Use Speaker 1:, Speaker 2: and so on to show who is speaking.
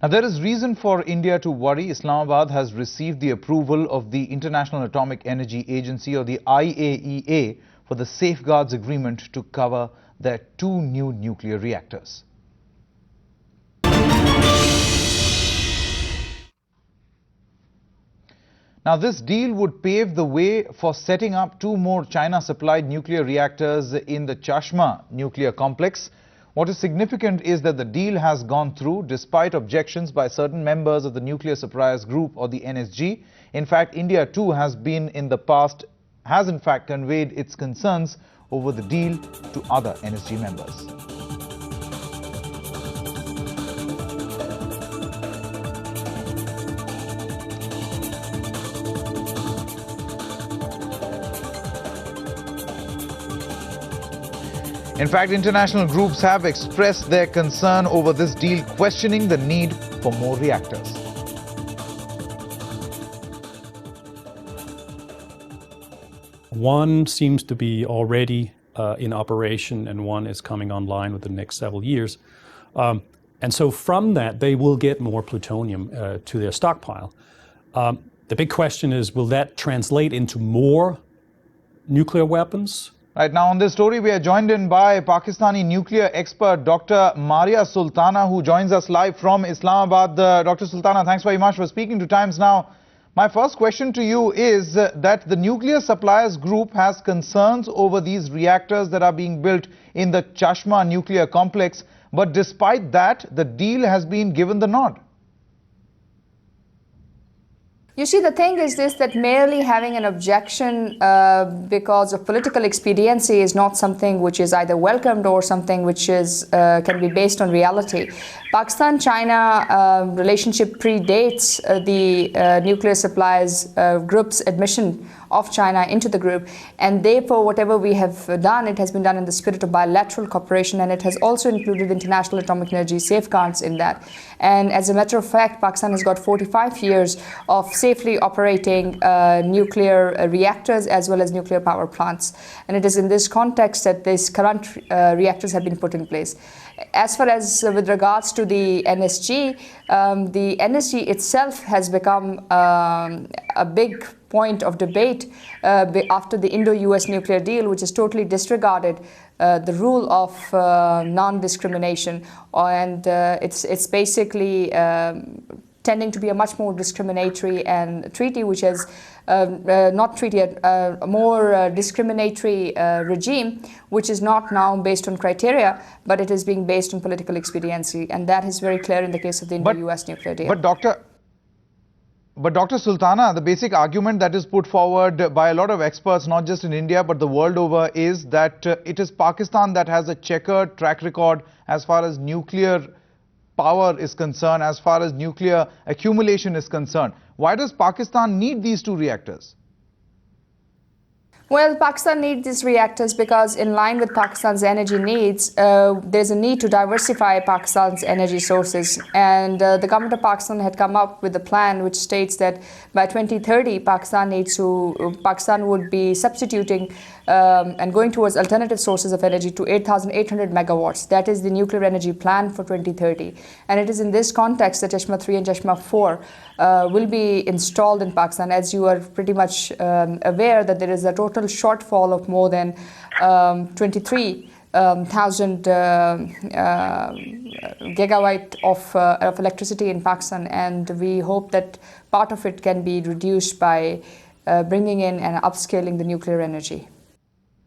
Speaker 1: Now, there is reason for India to worry. Islamabad has received the approval of the International Atomic Energy Agency, or the IAEA, for the safeguards agreement to cover their 2 new nuclear reactors. Now, this deal would pave the way for setting up 2 more China-supplied nuclear reactors in the Chashma nuclear complex. What is significant is that the deal has gone through despite objections by certain members of the Nuclear Suppliers Group, or the NSG. In fact, India too has in fact conveyed its concerns over the deal to other NSG members. In fact, international groups have expressed their concern over this deal, questioning the need for more reactors.
Speaker 2: One seems to be already in operation, and one is coming online within the next several years. And so from that, they will get more plutonium to their stockpile. The big question is, will that translate into more nuclear weapons?
Speaker 1: Right now on this story, we are joined in by Pakistani nuclear expert Dr. Maria Sultana, who joins us live from Islamabad. Dr. Sultana, thanks very much for speaking to Times Now. My first question to you is that the Nuclear Suppliers Group has concerns over these reactors that are being built in the Chashma nuclear complex, but despite that, the deal has been given the nod.
Speaker 3: You see, the thing is this, that merely having an objection because of political expediency is not something which is either welcomed or something which is can be based on reality. Pakistan-China relationship predates the Nuclear Suppliers Group's admission of China into the group, and therefore whatever we have done, it has been done in the spirit of bilateral cooperation, and it has also included international atomic energy safeguards in that. And as a matter of fact, Pakistan has got 45 years of safely operating nuclear reactors as well as nuclear power plants, and it is in this context that these current reactors have been put in place. As far as with regards to the NSG itself has become a big point of debate after the Indo-US nuclear deal, which has totally disregarded the rule of non-discrimination, and it's basically tending to be a much more discriminatory and treaty which has not treaty, a more discriminatory regime, which is not now based on criteria, but it is being based on political expediency, and that is very clear in the case of the Indo-US nuclear deal.
Speaker 1: But Dr. Sultana, the basic argument that is put forward by a lot of experts, not just in India but the world over, is that it is Pakistan that has a checkered track record as far as nuclear power is concerned, as far as nuclear accumulation is concerned. Why does Pakistan need these 2 reactors?
Speaker 3: Well, Pakistan needs these reactors because in line with Pakistan's energy needs, there's a need to diversify Pakistan's energy sources. And the government of Pakistan had come up with a plan which states that by 2030, Pakistan would be substituting and going towards alternative sources of energy to 8,800 megawatts. That is the nuclear energy plan for 2030. And it is in this context that Chashma 3 and Chashma 4 will be installed in Pakistan. As you are pretty much aware that there is a total shortfall of more than 23,000 gigawatt of electricity in Pakistan, and we hope that part of it can be reduced by bringing in and upscaling the nuclear energy.